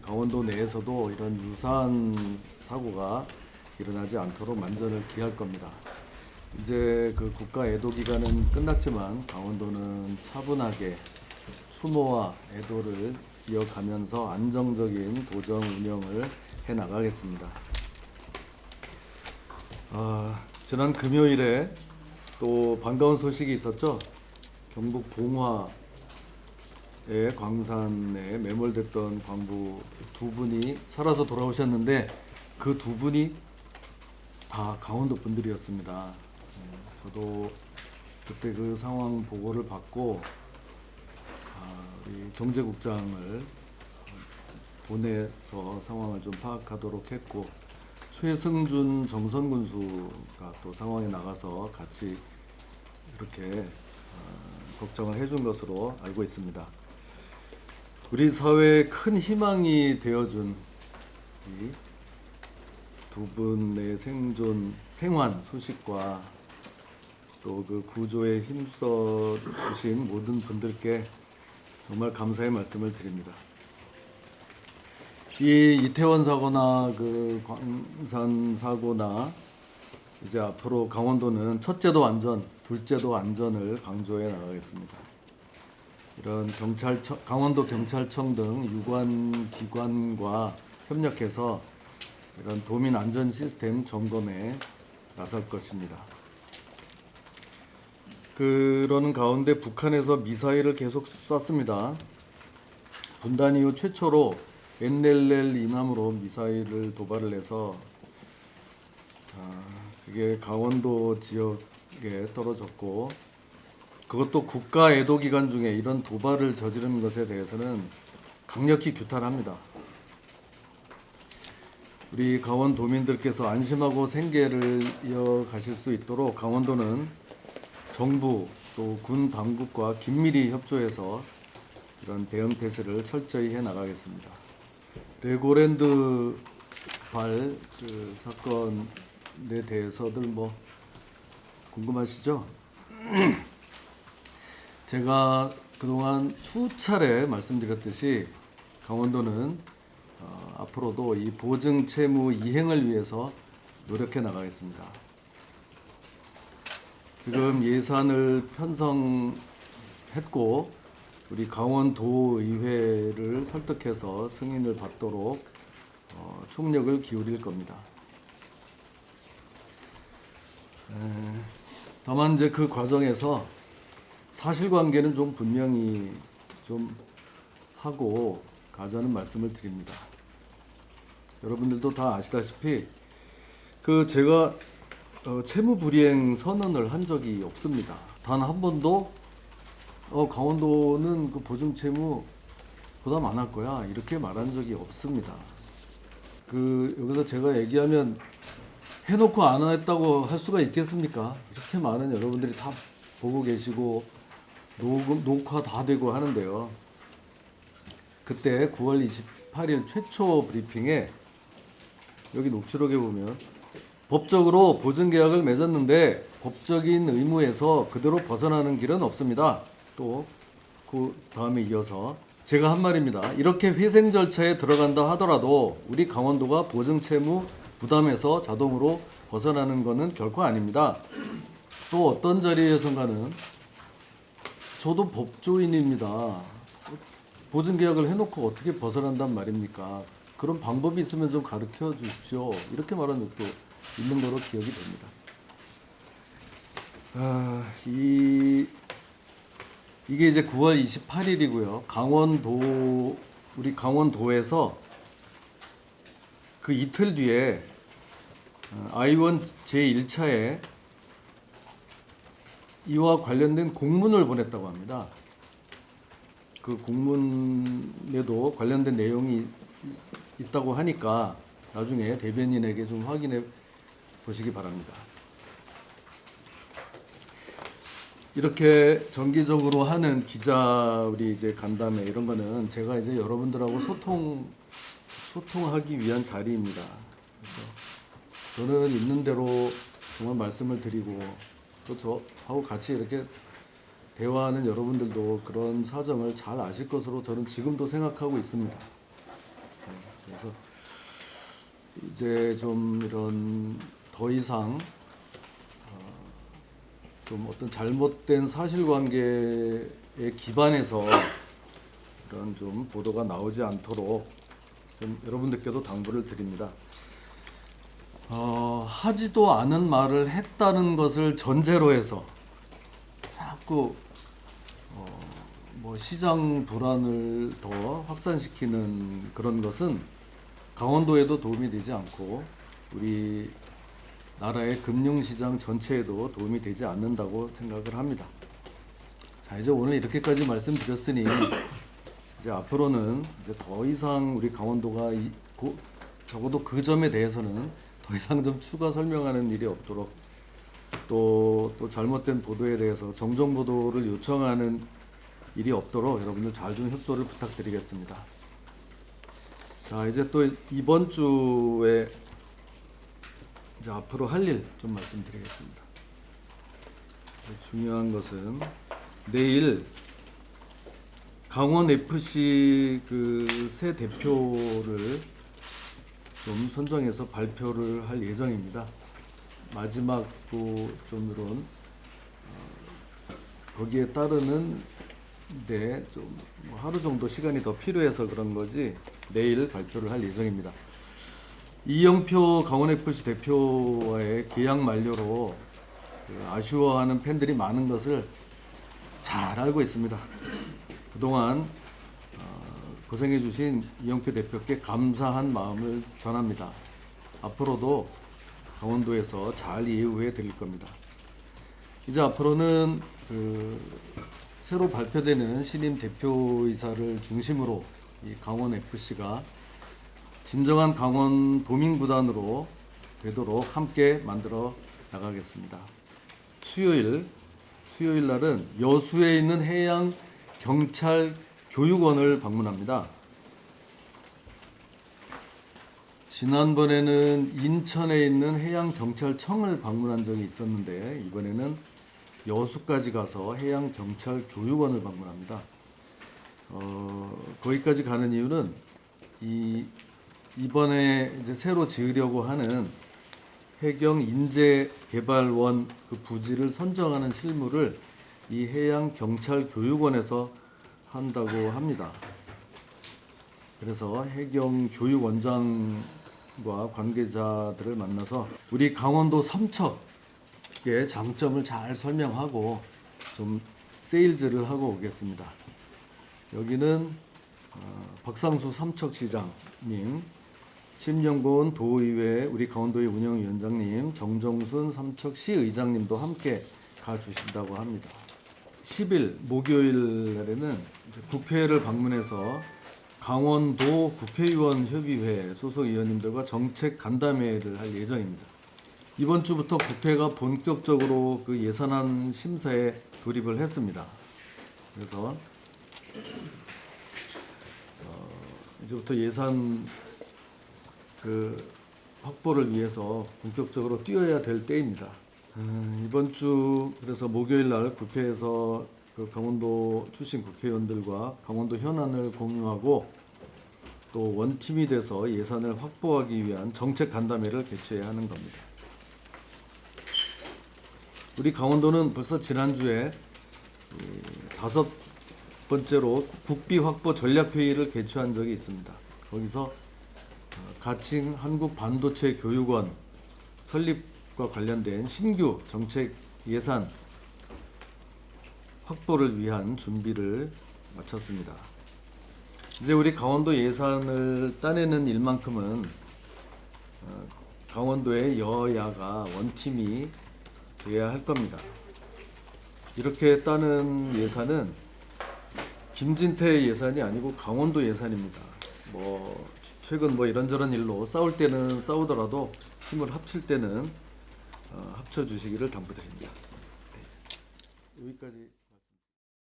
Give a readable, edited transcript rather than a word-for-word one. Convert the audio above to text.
강원도 내에서도 이런 유사한 사고가 일어나지 않도록 만전을 기할 겁니다. 이제 그 국가 애도 기간은 끝났지만 강원도는 차분하게 추모와 애도를 이어가면서 안정적인 도정 운영을 해 나가겠습니다. 지난 금요일에 또 반가운 소식이 있었죠. 경북 봉화의 광산에 매몰됐던 광부 두 분이 살아서 돌아오셨는데 그 두 분이 다 강원도 분들이었습니다. 저도 그때 그 상황 보고를 받고 우리 경제국장을 보내서 상황을 좀 파악하도록 했고, 최승준 정선군수가 또 상황에 나가서 같이 이렇게 걱정을 해준 것으로 알고 있습니다. 우리 사회에 큰 희망이 되어준 이 두 분의 생還소식과 또 그 구조에 힘써 주신 모든 분들께 정말 감사의 말씀을 드립니다. 이 이태원 사고나 그 광산 사고나 이제 앞으로 강원도는 첫째도 안전, 둘째도 안전을 강조해 나가겠습니다. 이런 강원도 경찰청 등 유관 기관과 협력해서 이런 도민 안전 시스템 점검에 나설 것입니다. 그러는 가운데 북한에서 미사일을 계속 쐈습니다. 분단 이후 최초로 NLL 이남으로 미사일을 도발을 해서 그게 강원도 지역에 떨어졌고, 그것도 국가 애도 기간 중에 이런 도발을 저지른 것에 대해서는 강력히 규탄합니다. 우리 강원도민들께서 안심하고 생계를 이어가실 수 있도록 강원도는 정부 또 군 당국과 긴밀히 협조해서 이런 대응 태세를 철저히 해 나가겠습니다. 레고랜드 발 그 사건에 대해서들 뭐 궁금하시죠? 제가 그동안 수차례 말씀드렸듯이 강원도는 앞으로도 이 보증 채무 이행을 위해서 노력해 나가겠습니다. 지금 예산을 편성했고 우리 강원도의회를 설득해서 승인을 받도록 총력을 기울일 겁니다. 다만 이제 그 과정에서 사실관계는 좀 분명히 좀 하고 가자는 말씀을 드립니다. 여러분들도 다 아시다시피 그 제가 채무불이행 선언을 한 적이 없습니다. 단 한 번도 강원도는 그 보증채무 부담 안 할 거야 이렇게 말한 적이 없습니다. 그 여기서 제가 얘기하면 해놓고 안 했다고 할 수가 있겠습니까? 이렇게 많은 여러분들이 다 보고 계시고 녹화 다 되고 하는데요. 그때 9월 28일 최초 브리핑에 여기 녹취록에 보면 법적으로 보증계약을 맺었는데 법적인 의무에서 그대로 벗어나는 길은 없습니다. 또 그 다음에 이어서 제가 한 말입니다. 이렇게 회생 절차에 들어간다 하더라도 우리 강원도가 보증채무 부담에서 자동으로 벗어나는 것은 결코 아닙니다. 또 어떤 자리에선가는 저도 법조인입니다. 보증계약을 해놓고 어떻게 벗어난단 말입니까? 그런 방법이 있으면 좀 가르쳐 주십시오. 이렇게 말한 적도 있는 거로 기억이 됩니다. 이게 이제 9월 28일이고요. 우리 강원도에서 그 이틀 뒤에 I1 제1차에 이와 관련된 공문을 보냈다고 합니다. 그 공문에도 관련된 내용이 있다고 하니까 나중에 대변인에게 좀 확인해 보시기 바랍니다. 이렇게 정기적으로 하는 기자 우리 이제 간담회 이런 거는 제가 이제 여러분들하고 소통하기 위한 자리입니다. 그래서 저는 있는 대로 정말 말씀을 드리고 또 저하고 같이 이렇게 대화하는 여러분들도 그런 사정을 잘 아실 것으로 저는 지금도 생각하고 있습니다. 그래서 이제 좀 이런 더 이상 좀 어떤 잘못된 사실관계에 기반해서 그런 좀 보도가 나오지 않도록 좀 여러분들께도 당부를 드립니다. 하지도 않은 말을 했다는 것을 전제로 해서 자꾸 뭐 시장 불안을 더 확산시키는 그런 것은 강원도에도 도움이 되지 않고 우리 나라의 금융시장 전체에도 도움이 되지 않는다고 생각을 합니다. 자, 이제 오늘 이렇게까지 말씀드렸으니 이제 앞으로는 이제 더 이상 우리 강원도가 적어도 그 점에 대해서는 더 이상 좀 추가 설명하는 일이 없도록 또 잘못된 보도에 대해서 정정 보도를 요청하는 일이 없도록 여러분들 잘 좀 협조를 부탁드리겠습니다. 자, 이제 또 이번 주에 이제 앞으로 할 일 좀 말씀드리겠습니다. 중요한 것은 내일 강원 FC 그 새 대표를 좀 선정해서 발표를 할 예정입니다. 마지막 또 좀 이런 거기에 따르는 좀 하루 정도 시간이 더 필요해서 그런 거지 내일 발표를 할 예정입니다. 이영표 강원FC 대표와의 계약 만료로 아쉬워하는 팬들이 많은 것을 잘 알고 있습니다. 그동안 고생해 주신 이영표 대표께 감사한 마음을 전합니다. 앞으로도 강원도에서 잘 예우해 드릴 겁니다. 이제 앞으로는 새로 발표되는 신임 대표이사를 중심으로 이 강원FC가 진정한 강원 도민구단으로 되도록 함께 만들어 나가겠습니다. 수요일 날은 여수에 있는 해양 경찰 교육원을 방문합니다. 지난번에는 인천에 있는 해양 경찰청을 방문한 적이 있었는데 이번에는 여수까지 가서 해양 경찰 교육원을 방문합니다. 거기까지 가는 이유는 이번에 이제 새로 지으려고 하는 해경 인재개발원 그 부지를 선정하는 실무를 이 해양 경찰 교육원에서 한다고 합니다. 그래서 해경 교육원장과 관계자들을 만나서 우리 강원도 삼척의 장점을 잘 설명하고 좀 세일즈를 하고 오겠습니다. 여기는 박상수 삼척시장님, 심영곤 도의회 우리 강원도의 운영위원장님, 정정순 삼척시 의장님도 함께 가주신다고 합니다. 10일 목요일 날에는 국회를 방문해서 강원도 국회의원 협의회 소속 의원님들과 정책 간담회를 할 예정입니다. 이번 주부터 국회가 본격적으로 그 예산안 심사에 돌입을 했습니다. 그래서 이제부터 예산 확보를 위해서 본격적으로 뛰어야 될 때입니다. 이번 주 그래서 목요일 날 국회에서 그 강원도 출신 국회의원들과 강원도 현안을 공유하고 또 원팀이 돼서 예산을 확보하기 위한 정책 간담회를 개최해야 하는 겁니다. 우리 강원도는 벌써 지난주에 5번째로 국비 확보 전략회의를 개최한 적이 있습니다. 거기서 가칭 한국 반도체 교육원 설립과 관련된 신규 정책 예산 확보를 위한 준비를 마쳤습니다. 이제 우리 강원도 예산을 따내는 일만큼은 강원도의 여야가 원팀이 돼야 할 겁니다. 이렇게 따는 예산은 김진태 예산이 아니고 강원도 예산입니다. 최근 이런저런 일로 싸울 때는 싸우더라도 힘을 합칠 때는 합쳐주시기를 당부드립니다. 네. 여기까지.